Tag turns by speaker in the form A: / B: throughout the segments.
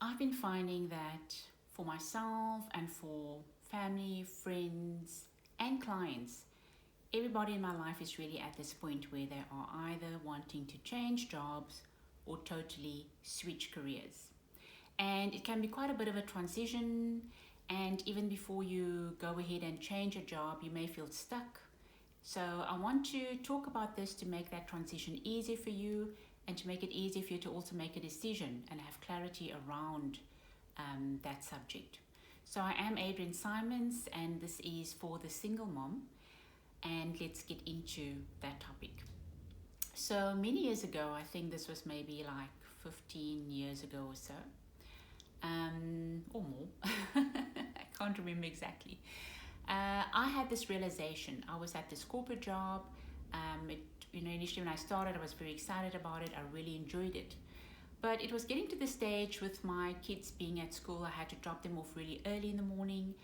A: I've been finding that for myself and for family, friends, and clients, everybody in my life is really at this point where they are either wanting to change jobs or totally switch careers. And it can be quite a bit of a transition. And even before you go ahead and change a job, you may feel stuck. So I want to talk about this to make that transition easier for you and to make it easier for you to also make a decision and have clarity around that subject. So I am Adrienne Simons, and this is for the single mom. And let's get into that topic. So many years ago, I think this was maybe like 15 years ago or so, or more. I can't remember exactly. I had this realization. I was at this corporate job. Initially when I started, I was very excited about it. I really enjoyed it. But it was getting to the stage with my kids being at school. I had to drop them off really early in the morning.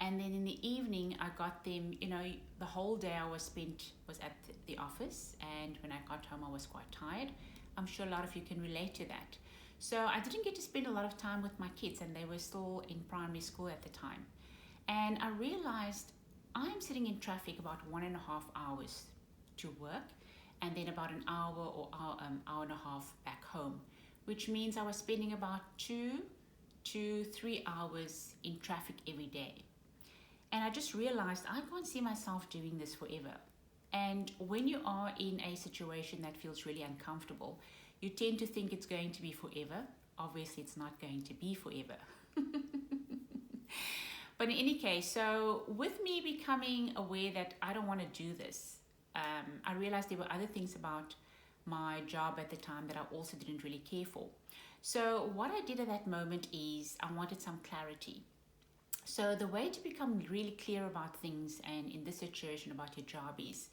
A: And then in the evening, I got them, the whole day I was at the office. And when I got home, I was quite tired. I'm sure a lot of you can relate to that. So I didn't get to spend a lot of time with my kids, and they were still in primary school at the time. And I realized I'm sitting in traffic about 1.5 hours to work, and then about an hour or hour and a half back home, which means I was spending about 2 to 3 hours in traffic every day. And I just realized I can't see myself doing this forever. And when you are in a situation that feels really uncomfortable, you tend to think it's going to be forever. Obviously, it's not going to be forever. But in any case, so with me becoming aware that I don't want to do this, I realized there were other things about my job at the time that I also didn't really care for. So what I did at that moment is I wanted some clarity. So the way to become really clear about things, and in this situation about your job, is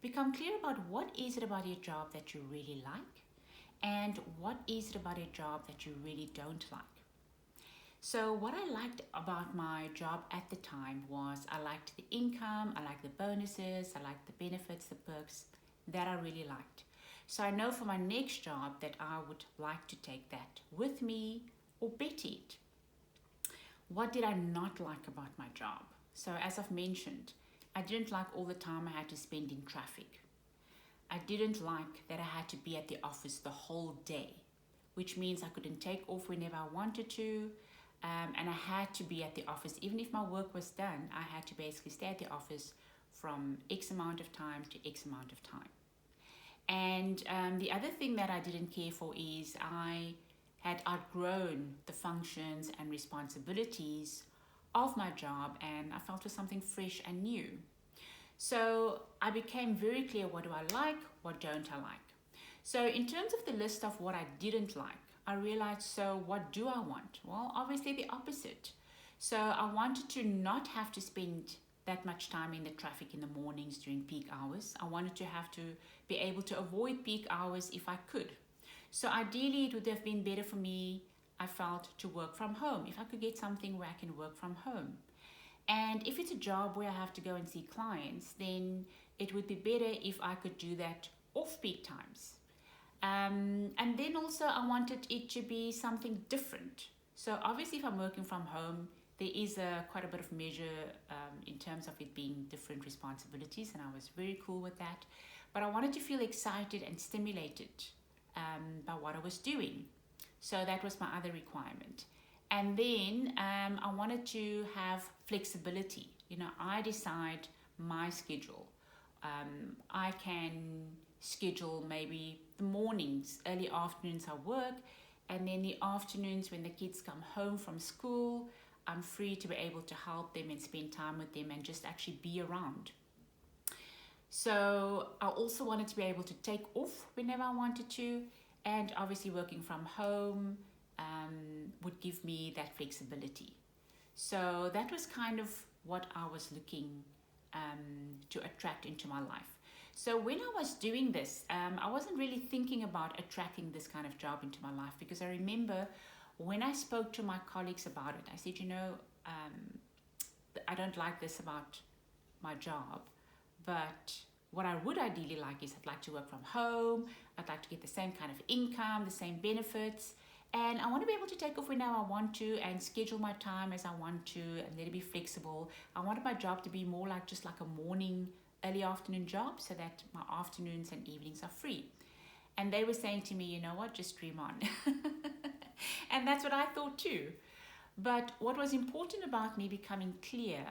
A: become clear about what is it about your job that you really like and what is it about your job that you really don't like. So what I liked about my job at the time was I liked the income, I liked the bonuses, I liked the benefits, the perks that I really liked. So I know for my next job that I would like to take that with me or better it. What did I not like about my job? So as I've mentioned, I didn't like all the time I had to spend in traffic. I didn't like that I had to be at the office the whole day, which means I couldn't take off whenever I wanted to. And I had to be at the office. Even if my work was done, I had to basically stay at the office from X amount of time to X amount of time. And the other thing that I didn't care for is I had outgrown the functions and responsibilities of my job, and I felt for something fresh and new. So I became very clear, what do I like, what don't I like? So in terms of the list of what I didn't like, I realized, so what do I want? Well, obviously the opposite. So I wanted to not have to spend that much time in the traffic in the mornings during peak hours. I wanted to have to be able to avoid peak hours if I could. So ideally it would have been better for me, I felt, to work from home. If I could get something where I can work from home. And if it's a job where I have to go and see clients, then it would be better if I could do that off peak times. And then also I wanted it to be something different. So obviously if I'm working from home, there is quite a bit of measure in terms of it being different responsibilities, and I was very cool with that. But I wanted to feel excited and stimulated by what I was doing. So that was my other requirement. And then I wanted to have flexibility. I decide my schedule. I can schedule maybe the mornings, early afternoons I work, and then the afternoons when the kids come home from school, I'm free to be able to help them and spend time with them and just actually be around. So I also wanted to be able to take off whenever I wanted to, and obviously working from home would give me that flexibility. So that was kind of what I was looking to attract into my life. So when I was doing this, I wasn't really thinking about attracting this kind of job into my life, because I remember when I spoke to my colleagues about it, I said, I don't like this about my job, but what I would ideally like is I'd like to work from home, I'd like to get the same kind of income, the same benefits, And I want to be able to take off whenever I want to and schedule my time as I want to and let it be flexible. I wanted my job to be more like just like a morning, early afternoon job so that my afternoons and evenings are free. And they were saying to me, you know what, just dream on. And that's what I thought too. But what was important about me becoming clear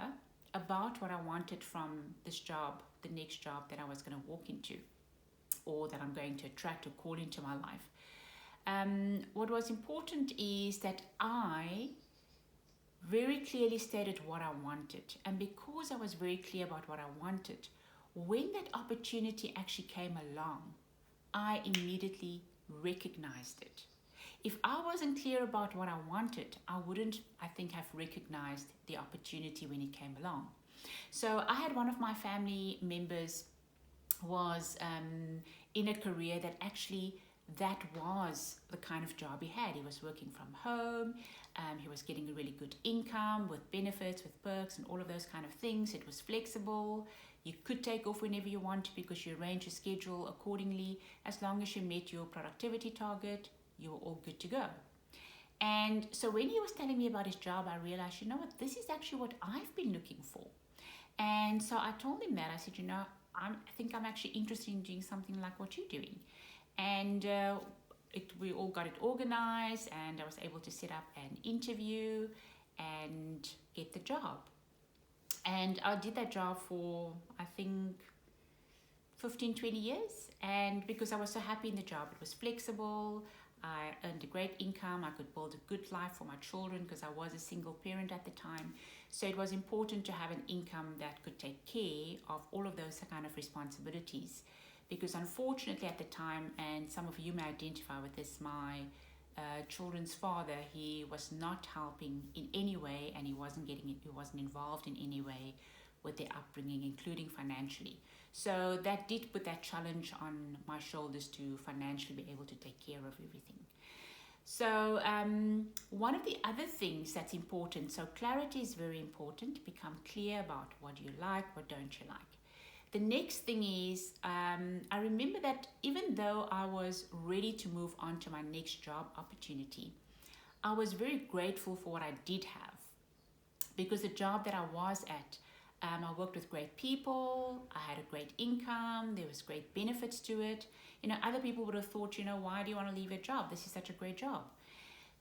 A: about what I wanted from this job, the next job that I was going to walk into or that I'm going to attract or call into my life. What was important is that I very clearly stated what I wanted. And because I was very clear about what I wanted, when that opportunity actually came along, I immediately recognized it. If I wasn't clear about what I wanted, I wouldn't, I think, have recognized the opportunity when it came along. So I had one of my family members was in a career that actually that was the kind of job he had. He was working from home. He was getting a really good income with benefits, with perks and all of those kind of things. It was flexible. You could take off whenever you want because you arrange your schedule accordingly. As long as you met your productivity target, you were all good to go. And so when he was telling me about his job, I realized, you know what, this is actually what I've been looking for. And so I told him that. I said, you know, I think I'm actually interested in doing something like what you're doing. And we all got it organized, and I was able to set up an interview and get the job. And I did that job for, I think, 15, 20 years. And because I was so happy in the job, it was flexible. I earned a great income. I could build a good life for my children because I was a single parent at the time. So it was important to have an income that could take care of all of those kind of responsibilities. Because unfortunately at the time, and some of you may identify with this, my children's father, he was not helping in any way, and he wasn't involved in any way with their upbringing, including financially. So that did put that challenge on my shoulders to financially be able to take care of everything. So one of the other things that's important, so clarity is very important. Become clear about what you like, what don't you like. The next thing is, I remember that even though I was ready to move on to my next job opportunity, I was very grateful for what I did have. Because the job that I was at, I worked with great people, I had a great income, there was great benefits to it. You know, other people would have thought, you know, why do you want to leave your job? This is such a great job.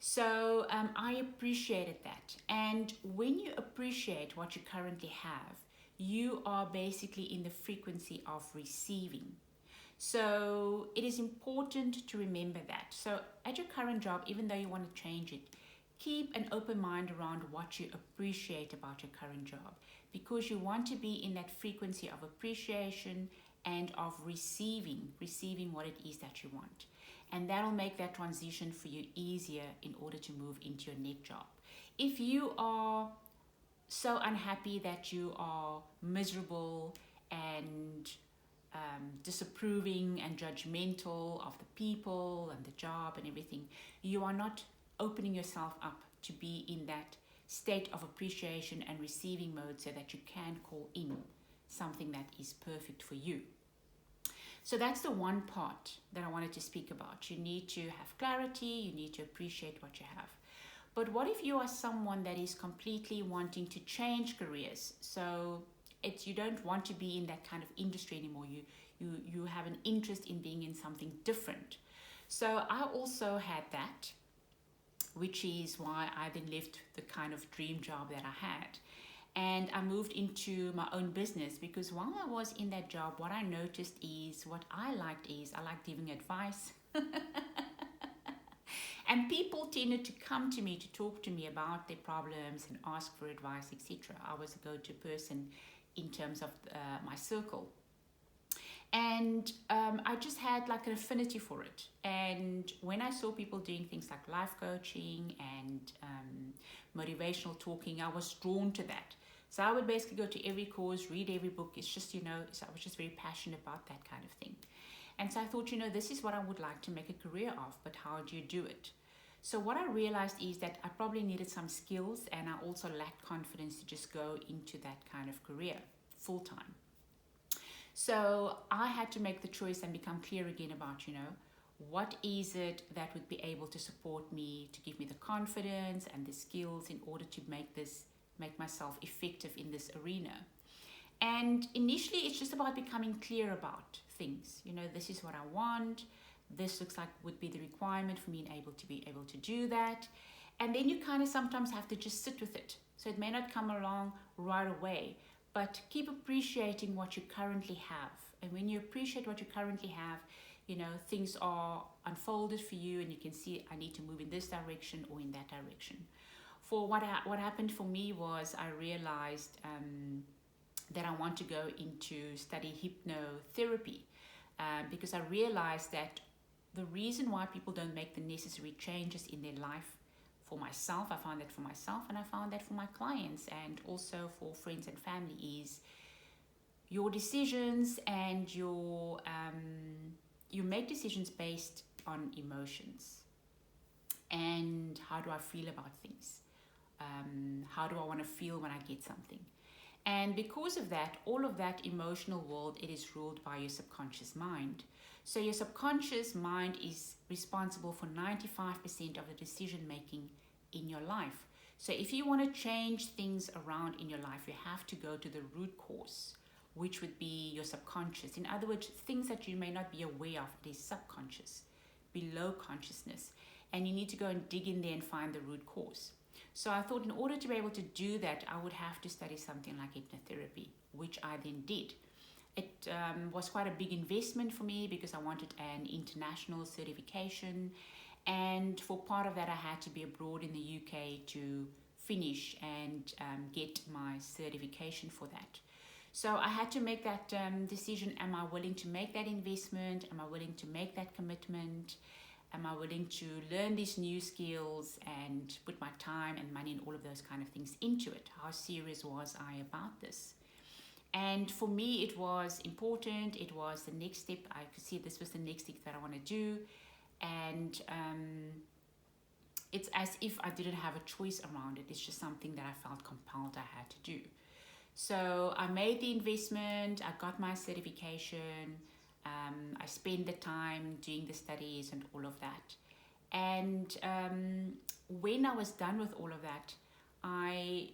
A: So I appreciated that. And when you appreciate what you currently have, you are basically in the frequency of receiving. So it is important to remember that. So at your current job, even though you want to change it, keep an open mind around what you appreciate about your current job, because you want to be in that frequency of appreciation and of receiving what it is that you want. And that'll make that transition for you easier in order to move into your next job. If you are so unhappy that you are miserable and disapproving and judgmental of the people and the job and everything, you are not opening yourself up to be in that state of appreciation and receiving mode so that you can call in something that is perfect for you. So that's the one part that I wanted to speak about. You need to have clarity, you need to appreciate what you have. But what if you are someone that is completely wanting to change careers? So you don't want to be in that kind of industry anymore. You have an interest in being in something different. So I also had that, which is why I then left the kind of dream job that I had. And I moved into my own business, because while I was in that job, what I noticed is, what I liked giving advice. And people tended to come to me to talk to me about their problems and ask for advice, etc. I was a go-to person in terms of my circle. And I just had like an affinity for it. And when I saw people doing things like life coaching and motivational talking, I was drawn to that. So I would basically go to every course, read every book. It's just, so I was just very passionate about that kind of thing. And so I thought, this is what I would like to make a career of, but how do you do it? So what I realized is that I probably needed some skills, and I also lacked confidence to just go into that kind of career full time. So I had to make the choice and become clear again about, what is it that would be able to support me, to give me the confidence and the skills in order to make myself effective in this arena. And initially, it's just about becoming clear about things. This is what I want. This looks like would be the requirement for me to be able to do that. And then you kind of sometimes have to just sit with it. So it may not come along right away, but keep appreciating what you currently have. And when you appreciate what you currently have, things are unfolded for you, and you can see, I need to move in this direction or in that direction. For what happened for me was I realized that I want to go into study hypnotherapy, because I realized that the reason why people don't make the necessary changes in their life, for myself, I found that for myself, and I found that for my clients, and also for friends and family, is your decisions, and you make decisions based on emotions. And how do I feel about things? How do I want to feel when I get something? And because of that, all of that emotional world, it is ruled by your subconscious mind. So your subconscious mind is responsible for 95% of the decision making in your life. So if you want to change things around in your life, you have to go to the root cause, which would be your subconscious. In other words, things that you may not be aware of, it is subconscious, below consciousness. And you need to go and dig in there and find the root cause. So I thought in order to be able to do that, I would have to study something like hypnotherapy, which I then did. It was quite a big investment for me because I wanted an international certification. And for part of that, I had to be abroad in the UK to finish and get my certification for that. So I had to make that decision. Am I willing to make that investment? Am I willing to make that commitment? Am I willing to learn these new skills and put my time and money and all of those kind of things into it? How serious was I about this? And for me, it was important. It was the next step. I could see this was the next step that I want to do. And it's as if I didn't have a choice around it. It's just something that I felt compelled I had to do. So I made the investment. I got my certification. I spent the time doing the studies and all of that. And when I was done with all of that, I,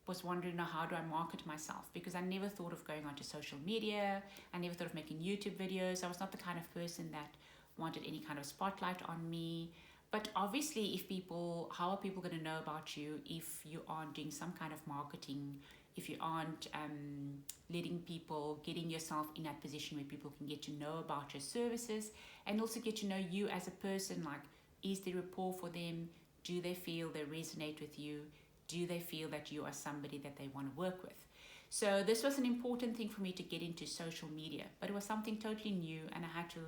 A: was wondering, now, how do I market myself? Because I never thought of going onto social media. I never thought of making YouTube videos. I was not the kind of person that wanted any kind of spotlight on me. But obviously, how are people going to know about you if you aren't doing some kind of marketing, if you aren't getting yourself in that position where people can get to know about your services and also get to know you as a person? Like, is there rapport for them? Do they feel they resonate with you? Do they feel that you are somebody that they want to work with? So this was an important thing for me to get into social media, but it was something totally new, and I had to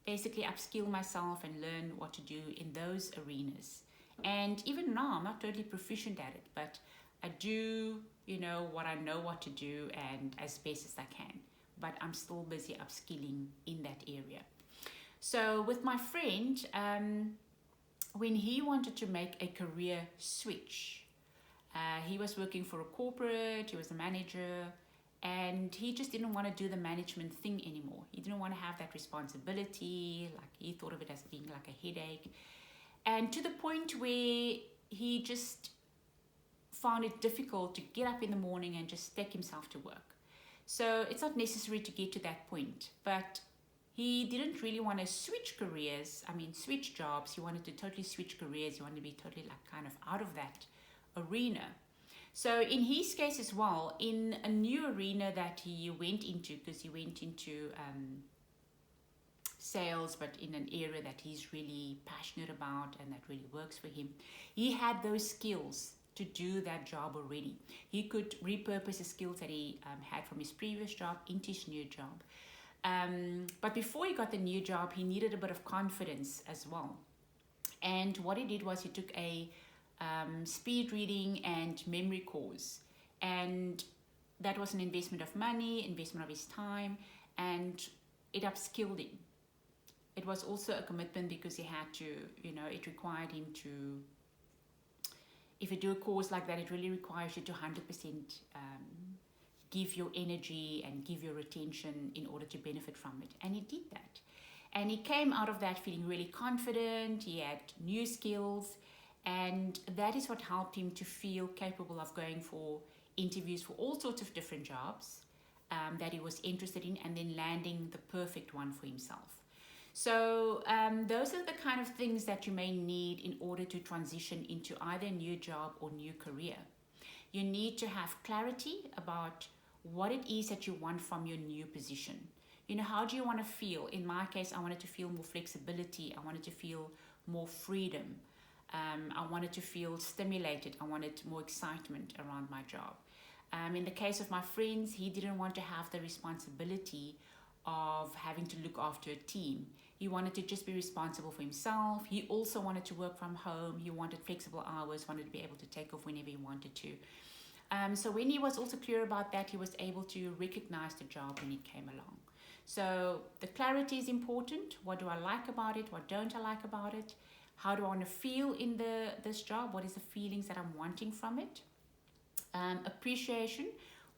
A: basically upskill myself and learn what to do in those arenas. And even now, I'm not totally proficient at it, but I do, what I know what to do, and as best as I can. But I'm still busy upskilling in that area. So with my friend, when he wanted to make a career switch, he was working for a corporate, he was a manager, and he just didn't want to do the management thing anymore. He didn't want to have that responsibility. Like, he thought of it as being like a headache. And to the point where he just found it difficult to get up in the morning and just take himself to work. So it's not necessary to get to that point, but he didn't really want to switch jobs. He wanted to totally switch careers. He wanted to be totally kind of out of that arena. So in his case as well, in a new arena that he went into, because he went into sales, but in an area that he's really passionate about and that really works for him, he had those skills to do that job already. He could repurpose the skills that he had from his previous job into his new job. But before he got the new job, he needed a bit of confidence as well. And what he did was he took a speed reading and memory course, and that was an investment of money, investment of his time, and it upskilled him. It was also a commitment because he had to, it required him to, if you do a course like that, it really requires you to 100% give your energy and give your attention in order to benefit from it. And he did that. And he came out of that feeling really confident. He had new skills, and that is what helped him to feel capable of going for interviews for all sorts of different jobs that he was interested in, and then landing the perfect one for himself. So those are the kind of things that you may need in order to transition into either a new job or new career. You need to have clarity about what it is that you want from your new position. You know, how do you want to feel? In my case, I wanted to feel more flexibility. I wanted to feel more freedom. I wanted to feel stimulated. I wanted more excitement around my job. In the case of my friends, he didn't want to have the responsibility of having to look after a team. He wanted to just be responsible for himself. He also wanted to work from home. He wanted flexible hours, wanted to be able to take off whenever he wanted to. So when he was also clear about that, he was able to recognize the job when it came along. So the clarity is important. What do I like about it? What don't I like about it? How do I want to feel in this job? What is the feelings that I'm wanting from it? Appreciation.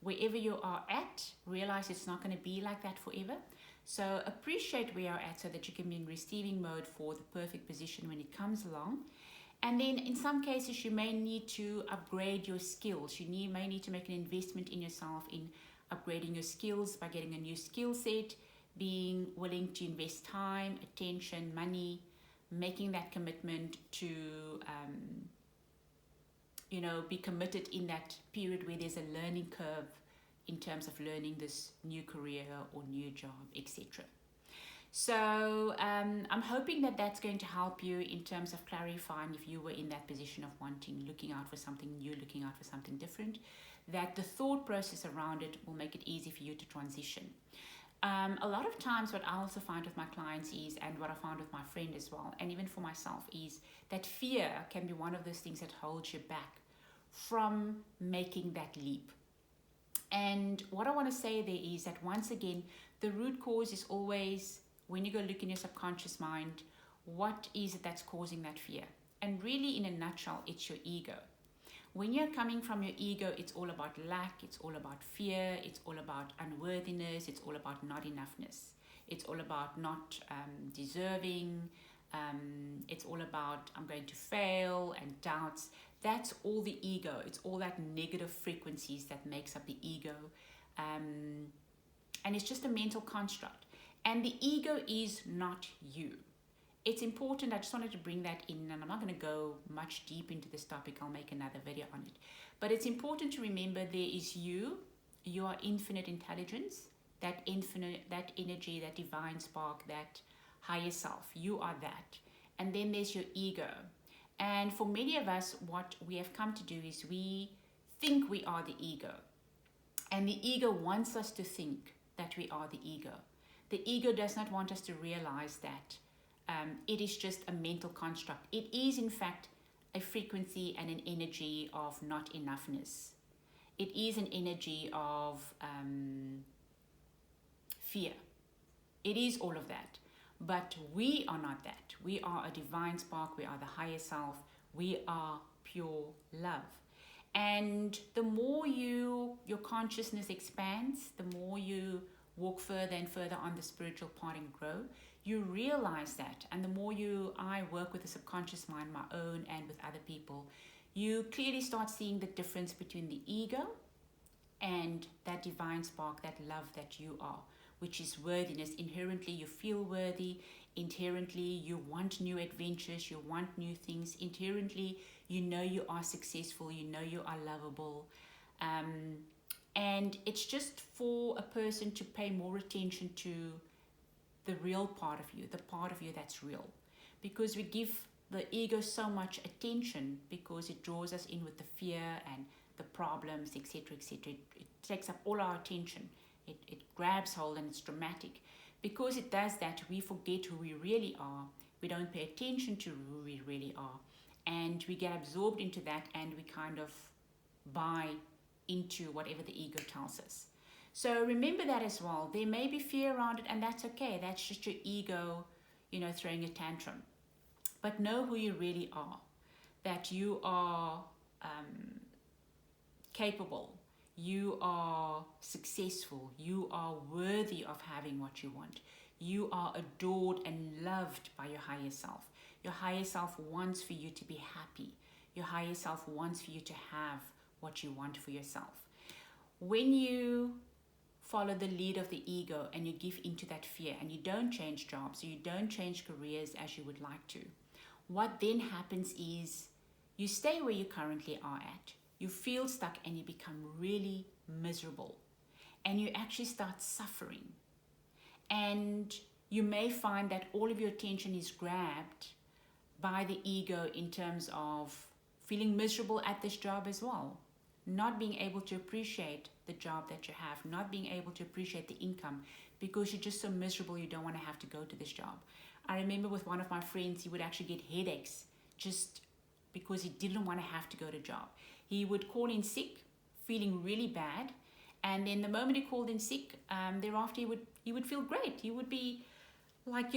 A: Wherever you are at, realize it's not going to be like that forever. So appreciate where you're at so that you can be in receiving mode for the perfect position when it comes along. And then in some cases, you may need to upgrade your skills. You may need to make an investment in yourself in upgrading your skills by getting a new skill set, being willing to invest time, attention, money, making that commitment to be committed in that period where there's a learning curve in terms of learning this new career or new job, etc. So I'm hoping that that's going to help you in terms of clarifying if you were in that position of looking out for something new, looking out for something different, that the thought process around it will make it easy for you to transition. A lot of times what I also find with my clients is, and what I found with my friend as well, and even for myself, is that fear can be one of those things that holds you back from making that leap. And what I want to say there is that once again, the root cause is always, when you go look in your subconscious mind, what is it that's causing that fear? And really, in a nutshell, it's your ego. When you're coming from your ego, it's all about lack, it's all about fear, it's all about unworthiness, it's all about not enoughness. It's all about not deserving, it's all about I'm going to fail and doubts. That's all the ego. It's all that negative frequencies that makes up the ego. And it's just a mental construct. And the ego is not you. It's important, I just wanted to bring that in, and I'm not going to go much deep into this topic. I'll make another video on it. But it's important to remember there is you. You are infinite intelligence, that energy, that divine spark, that higher self. You are that. And then there's your ego. And for many of us, what we have come to do is we think we are the ego. And the ego wants us to think that we are the ego. The ego does not want us to realize that it is just a mental construct. It is, in fact, a frequency and an energy of not enoughness. It is an energy of fear. It is all of that. But we are not that. We are a divine spark. We are the higher self. We are pure love. And the more your consciousness expands, the more you walk further and further on the spiritual path and grow, you realize that. And the more I work with the subconscious mind, my own and with other people, you clearly start seeing the difference between the ego and that divine spark, that love that you are, which is worthiness. Inherently, you feel worthy. Inherently, you want new adventures. You want new things. Inherently, you know you are successful. You know you are lovable. And it's just for a person to pay more attention to the real part of you, the part of you that's real. Because we give the ego so much attention because it draws us in with the fear and the problems, etc., etc. It takes up all our attention. It grabs hold and it's dramatic. Because it does that, we forget who we really are. We don't pay attention to who we really are. And we get absorbed into that and we kind of buy into whatever the ego tells us. So remember that as well. There may be fear around it, and that's okay. That's just your ego, throwing a tantrum. But know who you really are. That you are capable. You are successful. You are worthy of having what you want. You are adored and loved by your higher self. Your higher self wants for you to be happy. Your higher self wants for you to have what you want for yourself. When you follow the lead of the ego and you give into that fear and you don't change jobs or you don't change careers as you would like to, what then happens is you stay where you currently are at. You feel stuck and you become really miserable. And you actually start suffering. And you may find that all of your attention is grabbed by the ego in terms of feeling miserable at this job as well. Not being able to appreciate the job that you have, not being able to appreciate the income because you're just so miserable you don't want to have to go to this job. I remember with one of my friends, he would actually get headaches just because he didn't want to have to go to job. He would call in sick, feeling really bad, and then the moment he called in sick, thereafter he would feel great. He would be like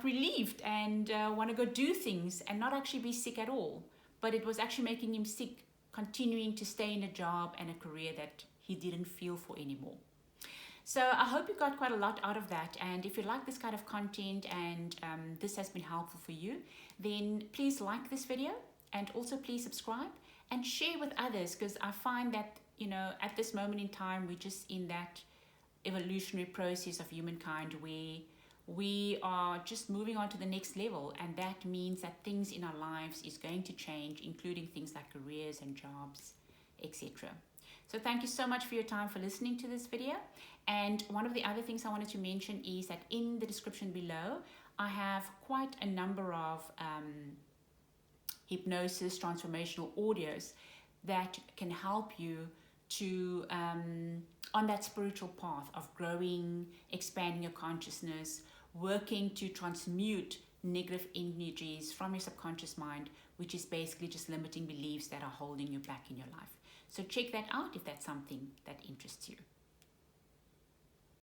A: relieved and want to go do things and not actually be sick at all. But it was actually making him sick, continuing to stay in a job and a career that he didn't feel for anymore. So I hope you got quite a lot out of that. And if you like this kind of content and this has been helpful for you, then please like this video and also please subscribe and share with others, because I find that, at this moment in time, we're just in that evolutionary process of humankind where we are just moving on to the next level, and that means that things in our lives is going to change, including things like careers and jobs, etc. So thank you so much for your time for listening to this video. And one of the other things I wanted to mention is that in the description below, I have quite a number of hypnosis transformational audios that can help you to on that spiritual path of growing, expanding your consciousness, working to transmute negative energies from your subconscious mind, which is basically just limiting beliefs that are holding you back in your life. So check that out if that's something that interests you.